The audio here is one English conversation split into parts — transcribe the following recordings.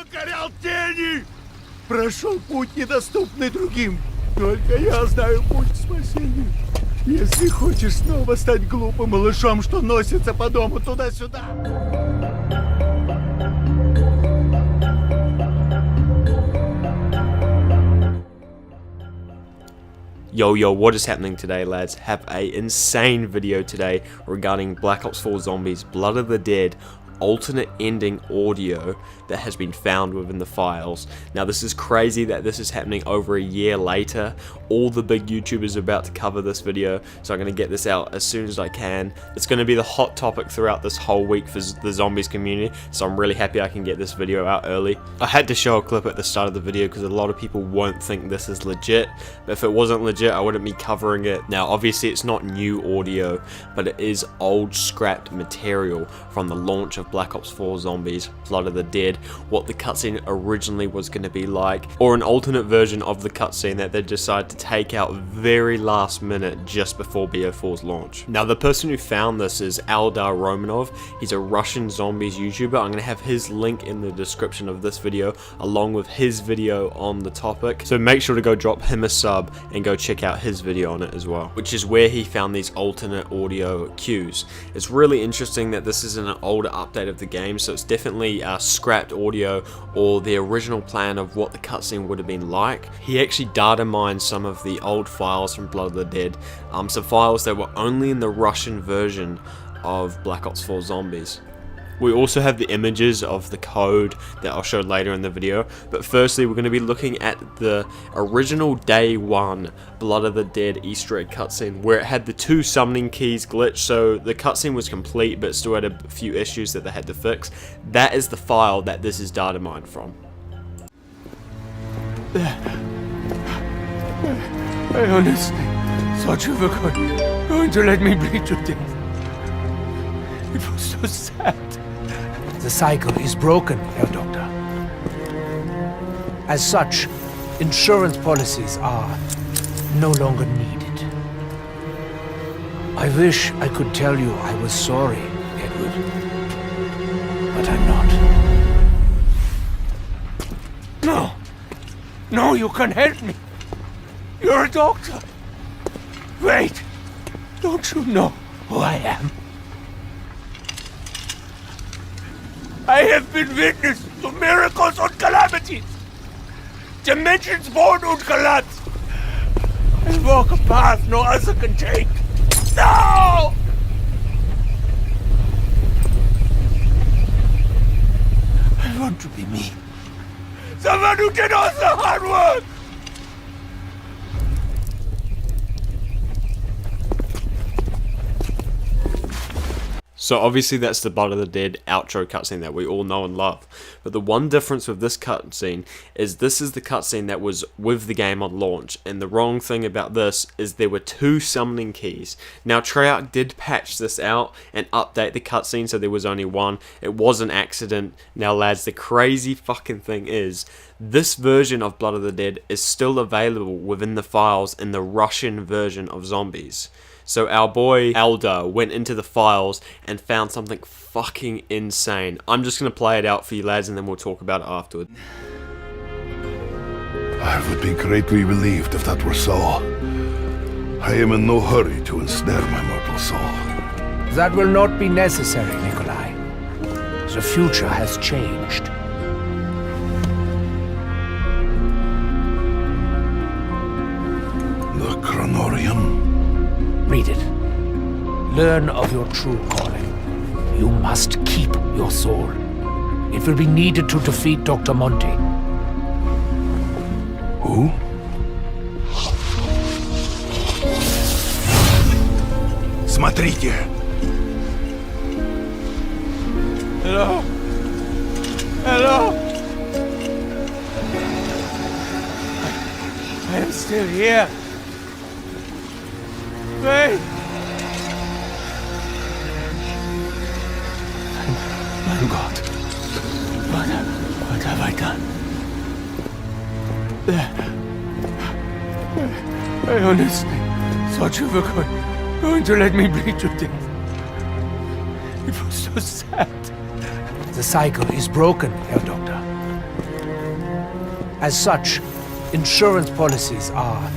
покорял тени, прошел путь, недоступный другим. Только я знаю путь к спасению. Если хочешь снова стать глупым малышом, что носится по дому туда-сюда... Yo, what is happening today, lads? Have a insane video today regarding Black Ops 4 Zombies Blood of the Dead alternate ending audio that has been found within the files. Now this is crazy that this is happening over a year later. All the big YouTubers are about to cover this video, so I'm going to get this out as soon as I can. It's going to be the hot topic throughout this whole week for the zombies community, so I'm really happy I can get this video out early. I had to show a clip at the start of the video because a lot of people won't think this is legit, but if it wasn't legit I wouldn't be covering it. Now obviously it's not new audio, but it is old scrapped material from the launch of Black Ops 4 Zombies Blood of the Dead, what the cutscene originally was going to be like, or an alternate version of the cutscene that they decided to take out very last minute just before BO4's launch. Now the person who found this is Eldar Romanov. He's a Russian zombies YouTuber. I'm going to have his link in the description of this video along with his video on the topic, so make sure to go drop him a sub and go check out his video on it as well, which is where he found these alternate audio cues. It's really interesting that this is an older update of the game, so it's definitely scrapped audio or the original plan of what the cutscene would have been like. He actually data mined some of the old files from Blood of the Dead, some files that were only in the Russian version of Black Ops 4 Zombies. We also have the images of the code that I'll show later in the video, but firstly we're going to be looking at the original day one Blood of the Dead Easter egg cutscene where it had the two summoning keys glitch, so the cutscene was complete but still had a few issues that they had to fix. That is the file that this is data mined from. I honestly thought you were going to let me bleed to death. It was so sad. The cycle is broken, Herr Doctor. As such, insurance policies are no longer needed. I wish I could tell you I was sorry, Edward, but I'm not. No, you can help me. You're a doctor. Wait, don't you know who I am? I have been witness to miracles and calamities. Dimensions born and collapse. I walk a path no other can take. No! I want to be me. Someone who did all the hard work. So obviously that's the Blood of the Dead outro cutscene that we all know and love. But the one difference with this cutscene is this is the cutscene that was with the game on launch. And the wrong thing about this is there were two summoning keys. Now Treyarch did patch this out and update the cutscene so there was only one. It was an accident. Now lads, the crazy fucking thing is this version of Blood of the Dead is still available within the files in the Russian version of Zombies. So our boy Eldar went into the files and found something fucking insane. I'm just going to play it out for you lads and then we'll talk about it afterward. I would be greatly relieved if that were so. I am in no hurry to ensnare my mortal soul. That will not be necessary, Nikolai. The future has changed. The Chronorium? Read it. Learn of your true calling. You must keep your soul. It will be needed to defeat Dr. Monty. Who? Смотрите! Hello? Hello? I am still here. Wait! My God. What have I done? I honestly thought you were going to let me bleed to death. It was so sad. The cycle is broken, Herr Doctor. As such, insurance policies are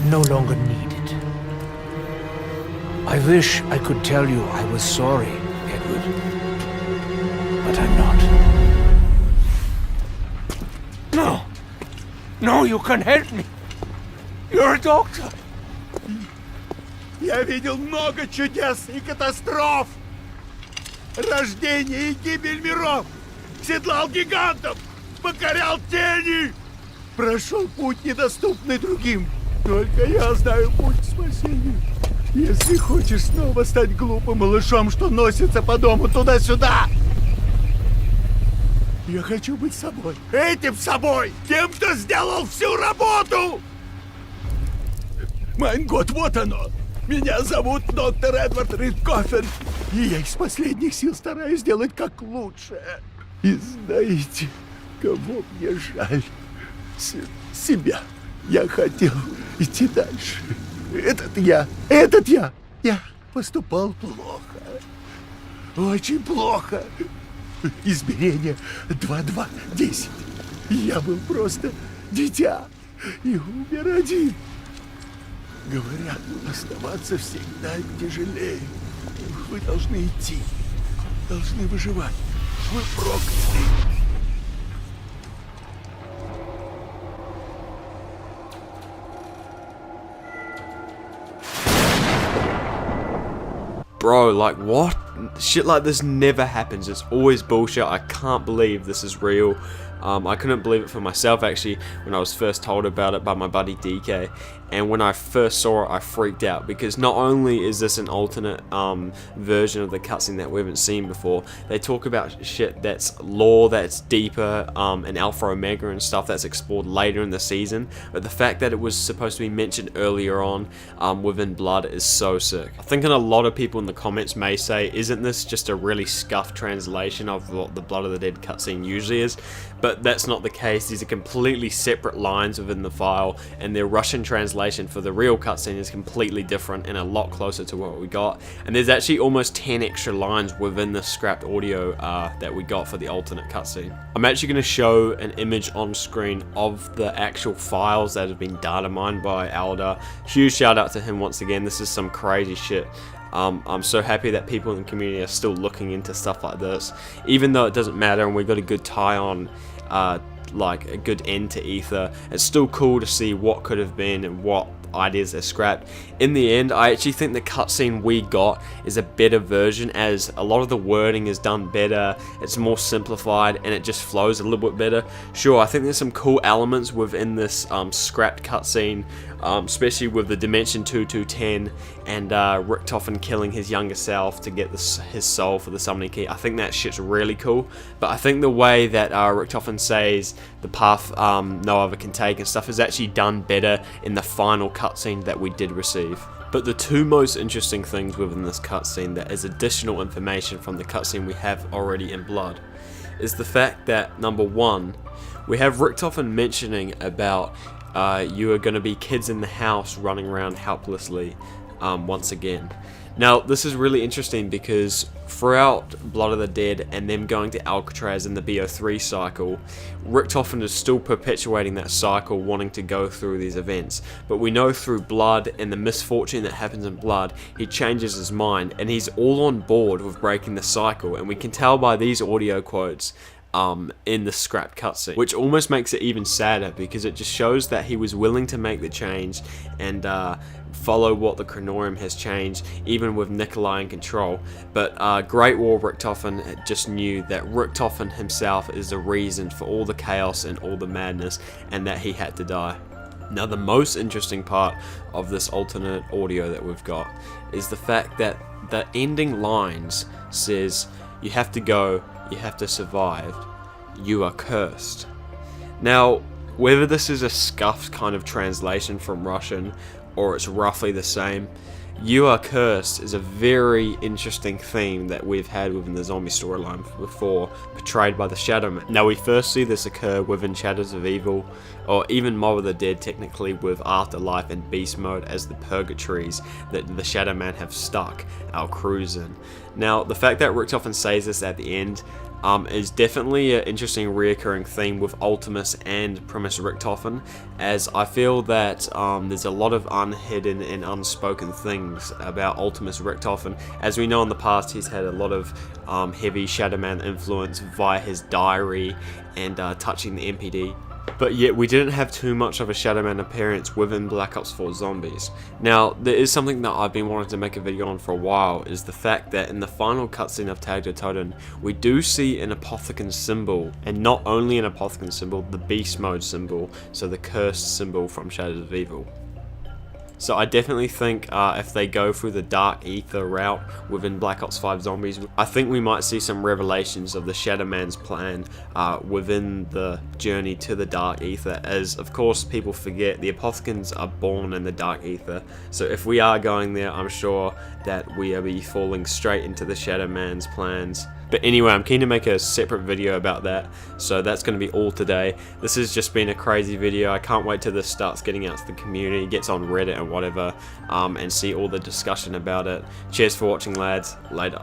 no longer needed. I wish I could tell you I was sorry, Edward, but I'm not. No. No, you can help me. You're a doctor. Я видел много чудес и катастроф. Рождение и гибель миров. Седлал гигантов. Покорял тени. Прошел путь, недоступный другим. Только я знаю путь к спасению. Если хочешь снова стать глупым малышом, что носится по дому туда-сюда, я хочу быть собой. Этим собой. Тем, кто сделал всю работу. Майн год, вот оно. Меня зовут доктор Эдвард Ридкофен, и я из последних сил стараюсь сделать как лучше. И знаете, кого мне жаль? Себя. Я хотел идти дальше. Этот я поступал плохо. Очень плохо. Измерение 2210. Я был просто дитя и умер один. Говорят, оставаться всегда тяжелее. Вы должны идти. Должны выживать. Вы прокляты. Bro, like, what? Shit like this never happens. It's always bullshit. I can't believe this is real. I couldn't believe it for myself, actually, when I was first told about it by my buddy DK. And when I first saw it, I freaked out, because not only is this an alternate version of the cutscene that we haven't seen before, they talk about shit that's lore that's deeper, and Alpha Omega and stuff that's explored later in the season. But the fact that it was supposed to be mentioned earlier on within Blood is so sick. I think a lot of people in the comments may say, isn't this just a really scuffed translation of what the Blood of the Dead cutscene usually is? But that's not the case. These are completely separate lines within the file, and their Russian translation for the real cutscene is completely different and a lot closer to what we got. And there's actually almost 10 extra lines within the scrapped audio that we got for the alternate cutscene. I'm actually going to show an image on screen of the actual files that have been data mined by Alder. Huge shout out to him once again. This is some crazy shit. I'm so happy that people in the community are still looking into stuff like this, even though it doesn't matter and we got a good tie on, like a good end to Ether. It's still cool to see what could have been and what ideas are scrapped. In the end, I actually think the cutscene we got is a better version, as a lot of the wording is done better, it's more simplified, and it just flows a little bit better. Sure, I think there's some cool elements within this scrapped cutscene, especially with the Dimension 2210 and Richtofen killing his younger self to get his soul for the summoning key. I think that shit's really cool, but I think the way that Richtofen says the path no other can take and stuff is actually done better in the final cutscene that we did receive. But the two most interesting things within this cutscene that is additional information from the cutscene we have already in Blood is the fact that, number one, we have Richtofen mentioning about you are going to be kids in the house running around helplessly once again. Now, this is really interesting because throughout Blood of the Dead and them going to Alcatraz in the BO3 cycle, Richtofen is still perpetuating that cycle, wanting to go through these events. But we know through Blood and the misfortune that happens in Blood, he changes his mind and he's all on board with breaking the cycle. And we can tell by these audio quotes in the scrapped cutscene, which almost makes it even sadder because it just shows that he was willing to make the change and follow what the Chronorium has changed, even with Nikolai in control. But Great War Richtofen just knew that Richtofen himself is the reason for all the chaos and all the madness, and that he had to die. Now, the most interesting part of this alternate audio that we've got is the fact that the ending lines says, "You have to go, you have to survive, you are cursed." Now, whether this is a scuffed kind of translation from Russian or it's roughly the same, "You are cursed" is a very interesting theme that we've had within the zombie storyline before, portrayed by the Shadow Man. Now, we first see this occur within Shadows of Evil, or even Mob of the Dead technically, with Afterlife and Beast Mode as the purgatories that the Shadow Man have stuck our crews in. Now, the fact that Richtofen says this at the end is definitely an interesting reoccurring theme with Ultimus and Primus Richtofen, as I feel that there's a lot of unhidden and unspoken things about Ultimus Richtofen. As we know in the past, he's had a lot of heavy Shadowman influence via his diary and touching the MPD. But yet we didn't have too much of a Shadowman appearance within Black Ops 4 Zombies. Now, there is something that I've been wanting to make a video on for a while, is the fact that in the final cutscene of Tag der Toten, we do see an Apothicon symbol, and not only an Apothicon symbol, the Beast Mode symbol, so the cursed symbol from Shadows of Evil. So I definitely think if they go through the Dark Ether route within Black Ops 5 Zombies, I think we might see some revelations of the Shadowman's plan within the journey to the Dark Ether, as of course people forget the Apothicons are born in the Dark Ether. So if we are going there, I'm sure that we will be falling straight into the Shadowman's plans. But anyway, I'm keen to make a separate video about that, so that's going to be all today. This has just been a crazy video. I can't wait till this starts getting out to the community, gets on Reddit and whatever, and see all the discussion about it. Cheers for watching, lads. Later.